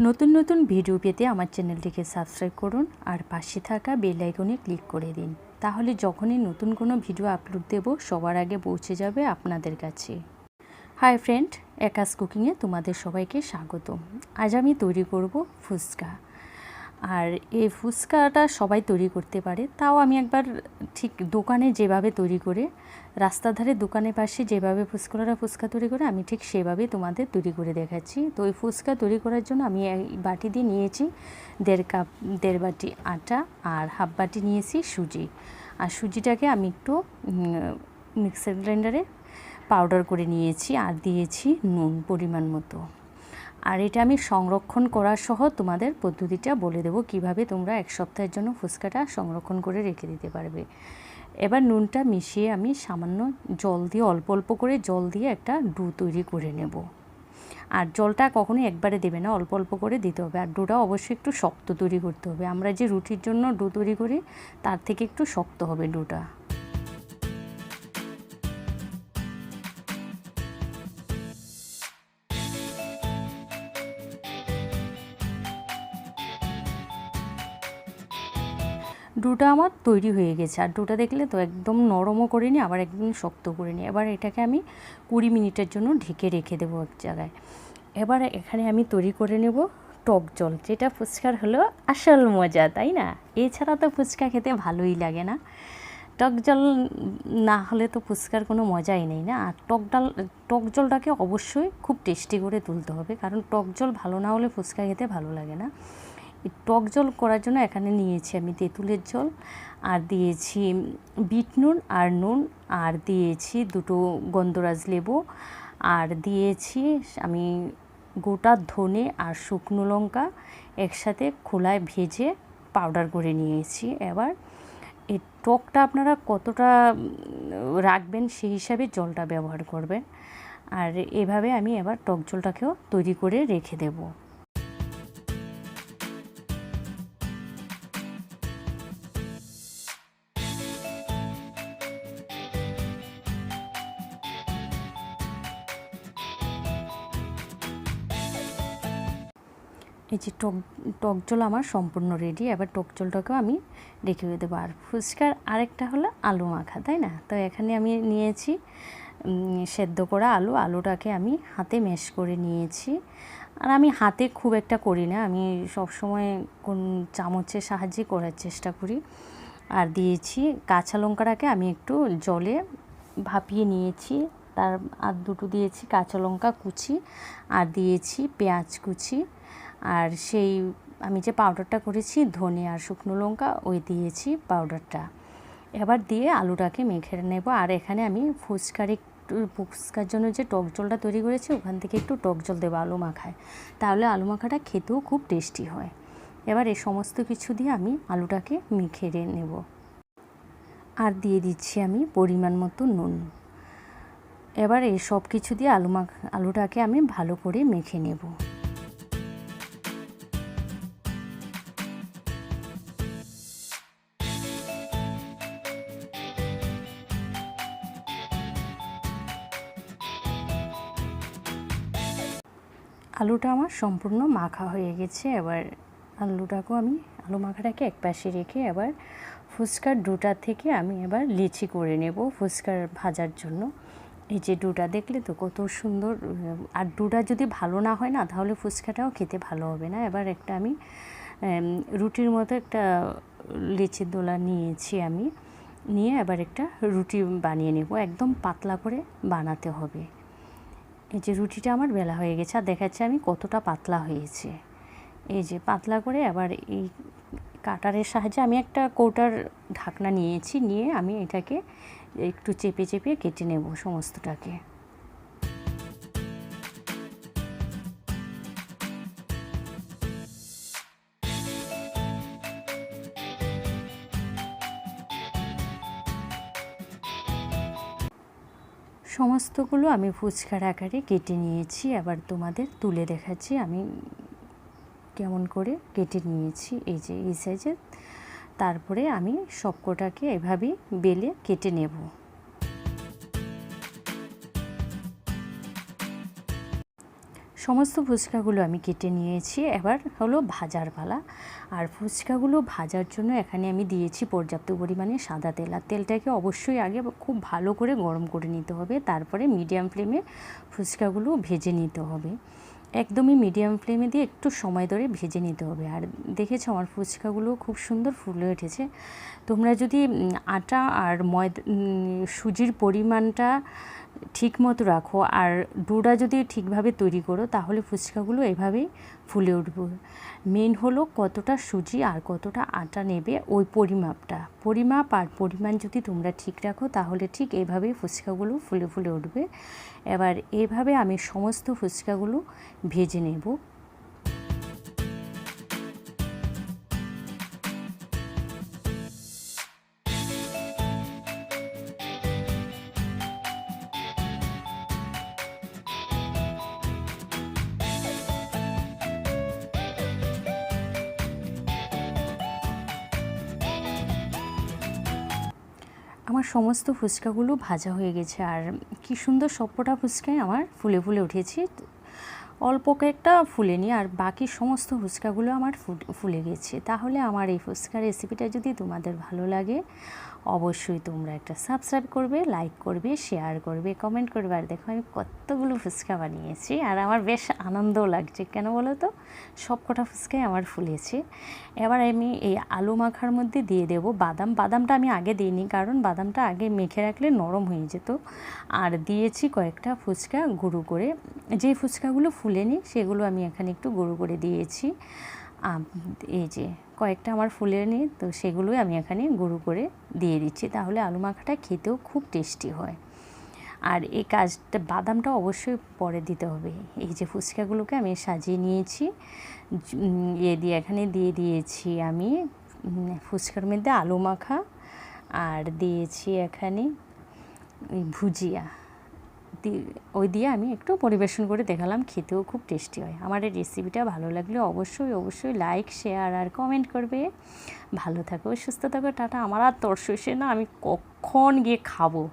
নতুন নতুন ভিডিও পেতে আমার চ্যানেলটিকে সাবস্ক্রাইব করুন আর পাশে থাকা বেল আইকনে ক্লিক করে দিন। তাহলে যখনই নতুন কোনো ভিডিও আপলোড দেব সবার আগে পৌঁছে যাবে আপনাদের কাছে। হাই ফ্রেন্ড, একাস কুকিংয়ে তোমাদের সবাইকে স্বাগত। আজ আমি তৈরি করব ফুচকা। আর এই ফুচকাটা সবাই তৈরি করতে পারে, তাও আমি একবার ঠিক দোকানে যেভাবে তৈরি করে, রাস্তার ধারে দোকানের পাশে যেভাবে ফুচকা তৈরি করে আমি ঠিক সেভাবে তোমাদের তৈরি করে দেখাচ্ছি। তো ওই ফুচকা তৈরি করার জন্য আমি এই বাটি দিয়ে নিয়েছি 1.5 বাটি আটা আর হাফ বাটি নিয়েছি সুজি। আর সুজিটাকে আমি একটু মিক্সার গ্রাইন্ডারে পাউডার করে নিয়েছি আর দিয়েছি নুন পরিমাণ মতো। আর এটা আমি সংরক্ষণ করা সহ তোমাদের পদ্ধতিটা বলে দেবো কিভাবে তোমরা এক সপ্তাহের জন্য ফুচকাটা সংরক্ষণ করে রেখে দিতে পারবে। এবার নুনটা মিশিয়ে আমি সামান্য জল দিয়ে অল্প অল্প করে জল দিয়ে একটা ডো তৈরি করে নেব। আর জলটা কখনোই একবারে দেবে না, অল্প অল্প করে দিতে হবে। আর ডোটা অবশ্যই একটু শক্ত তৈরি করতে হবে। আমরা যে রুটির জন্য ডো তৈরি করি তার থেকে একটু শক্ত হবে ডোটা। ডোটা আমার তৈরি হয়ে গেছে। আর ডোটা দেখলে তো একদম নরমও করিনি আবার একদম শক্ত করিনি। এবার এটাকে আমি 20 মিনিটের জন্য ঢেকে রেখে দেবো এক জায়গায়। এবার এখানে আমি তৈরি করে নেব টক জল, যেটা ফুচকার হলো আসল মজা, তাই না? এছাড়া তো ফুচকা খেতে ভালোই লাগে না। টক জল না হলে তো ফুচকার কোনো মজাই নেই না। আর টক জলটাকে অবশ্যই খুব টেস্টি করে তুলতে হবে, কারণ টক জল ভালো না হলে ফুচকা খেতে ভালো লাগে না। টক জল করার জন্য এখানে নিয়েছি আমি তেঁতুলের জল, আর দিয়েছি বিট নুন আর নুন, আর দিয়েছি 2 গন্ধরাজ লেবু, আর দিয়েছি আমি গোটা ধনে আর শুকনো লঙ্কা একসাথে খোলায় ভেজে পাউডার করে নিয়েছি। এবার এই টকটা আপনারা কতটা রাখবেন সেই হিসাবে জলটা ব্যবহার করবেন। আর এভাবে আমি এবার টক জলটাকেও তৈরি করে রেখে দেব। এই যে টক জল আমার সম্পূর্ণ রেডি। এবার টক জলটাকেও আমি রেখে দেবো। আর ফুচকার আরেকটা হলো আলু মাখা, তাই না? তো এখানে আমি নিয়েছি সেদ্ধ করা আলুটাকে আমি হাতে ম্যাশ করে নিয়েছি। আর আমি হাতে খুব একটা করি না, আমি সবসময় কোন চামচের সাহায্যে করার চেষ্টা করি। আর দিয়েছি কাঁচা লঙ্কাটাকে আমি একটু জলে ভাপিয়ে নিয়েছি, তার আর 2 দিয়েছি কাঁচা লঙ্কা কুচি, আর দিয়েছি পেঁয়াজ কুচি, আর সেই আমি যে পাউডারটা করেছি ধনে আর শুকনো লঙ্কা ওই দিয়েছি পাউডারটা। এবার দিয়ে আলুটাকে মেখে নেব। আর এখানে আমি ফুচকার জন্য যে টক জলটা তৈরি করেছি ওখান থেকে একটু টক জল দেবো আলু মাখায়, তাহলে আলু মাখাটা খেতেও খুব টেস্টি হয়। এবার এই সমস্ত কিছু দিয়ে আমি আলুটাকে মেখে নেব। আর দিয়ে দিচ্ছি আমি পরিমাণ মতো নুন। এবার এই সব কিছু দিয়ে আলুটাকে আমি ভালো করে মেখে নেব। আলুটা আমার সম্পূর্ণ মাখা হয়ে গেছে। এবার আলু মাখাটাকে একপাশে রেখে এবার ফুচকার ডোটা থেকে আমি এবার লিচি করে নেব ফুচকার ভাজার জন্য। এই যে ডোটা দেখলে তো কত সুন্দর। আর ডোটা যদি ভালো না হয় না তাহলে ফুচকাটাও খেতে ভালো হবে না। এবার একটা আমি রুটির মতো একটা লিচির দোলা নিয়েছি আমি, নিয়ে এবার একটা রুটি বানিয়ে নেব। একদম পাতলা করে বানাতে হবে। এই যে রুটিটা আমার বেলা হয়ে গেছে, আর দেখাচ্ছে আমি কতটা পাতলা হয়েছে। এই যে পাতলা করে আবার এই কাটারের সাহায্যে আমি একটা কৌটার ঢাকনা নিয়েছি, নিয়ে আমি এটাকে একটু চেপে চেপে কেটে নেব সমস্তটাকে। সমস্তগুলো আমি ফুচকার আকারে কেটে নিয়েছি। আবার তোমাদের তুলে দেখাচ্ছি আমি কেমন করে কেটে নিয়েছি। এই যে এই সাইজের। তারপরে আমি সবকটাকে এভাবে বেলে কেটে নেব। সমস্ত ফুচকাগুলো আমি কেটে নিয়েছি, এবার হলো ভাজার পালা। আর ফুচকাগুলো ভাজার জন্য এখানে আমি দিয়েছি পর্যাপ্ত পরিমাণে সাদা তেল। আর তেলটাকে অবশ্যই আগে খুব ভালো করে গরম করে নিতে হবে, তারপরে মিডিয়াম ফ্লেমে ফুচকাগুলো ভেজে নিতে হবে। একদমই মিডিয়াম ফ্লেমে দিয়ে একটু সময় ধরে ভেজে নিতে হবে। আর দেখেছো আমার ফুচকাগুলো খুব সুন্দর ফুলে উঠেছে। তোমরা যদি আটা আর সুজির পরিমাণটা ঠিক মতো রাখো আর ডোটা যদি ঠিকভাবে তৈরি করো, তাহলে ফুচকাগুলো এভাবেই ফুলে উঠবে। মেন হলো কতটা সুজি আর কতটা আটা নেবে, ওই পরিমাপ আর পরিমাণ যদি তোমরা ঠিক রাখো, তাহলে ঠিক এইভাবেই ফুচকাগুলো ফুলে ফুলে উঠবে। এবার এইভাবে আমি সমস্ত ফুচকাগুলো ভেজে নেব। আমার সমস্ত ফুচকাগুলো ভাজা হয়ে গেছে, আর কি সুন্দর সবকটা ফুচকাই আমার ফুলে ফুলে উঠেছে। অল্প কয়েকটা ফুলেনি, আর বাকি সমস্ত ফুচকাগুলো আমার ফুলে গেছে। তাহলে আমার এই ফুচকা রেসিপিটা যদি তোমাদের ভালো লাগে, অবশ্যই তোমরা একটা সাবস্ক্রাইব করবে, লাইক করবে, শেয়ার করবে, কমেন্ট করবে। আর দেখো আমি কতগুলো ফুচকা বানিয়েছি, আর আমার বেশ আনন্দও লাগছে। কেন বলো তো, সব কটা ফুচকাই আমার ফুলেছে। এবার আমি এই আলু মাখার মধ্যে দিয়ে দেবো বাদামটা আমি আগে দিইনি, কারণ বাদামটা আগে মেখে রাখলে নরম হয়ে যেত। আর দিয়েছি কয়েকটা ফুচকা গুঁড়ো করে, যে ফুচকাগুলো ফুলেনি সেগুলো আমি এখানে একটু গুঁড়ো করে দিয়েছি। এই যে কয়েকটা আমার ফুলেনি, তো সেগুলোই আমি এখানে গুঁড়ো করে দিয়ে দিচ্ছি, তাহলে আলু মাখাটা খেতেও খুব টেস্টি হয়। আর এই কাজটা বাদামটা অবশ্যই পরে দিতে হবে। এই যে ফুচকাগুলোকে আমি সাজিয়ে নিয়েছি, এখানে দিয়ে দিয়েছি আমি ফুচকার মধ্যে আলু মাখা, আর দিয়েছি এখানে ভুজিয়া, ওই দিয়ে আমি একটু পরিবেশন করে দেখালাম, খেতেও খুব টেস্টি হয়। আমার এই রেসিপিটা ভালো লাগলে অবশ্যই লাইক, শেয়ার আর কমেন্ট করবে। ভালো থাকো, সুস্থ থাকো, টাটা। আমার আর তর সইছে না, আমি কখন গিয়ে খাবো।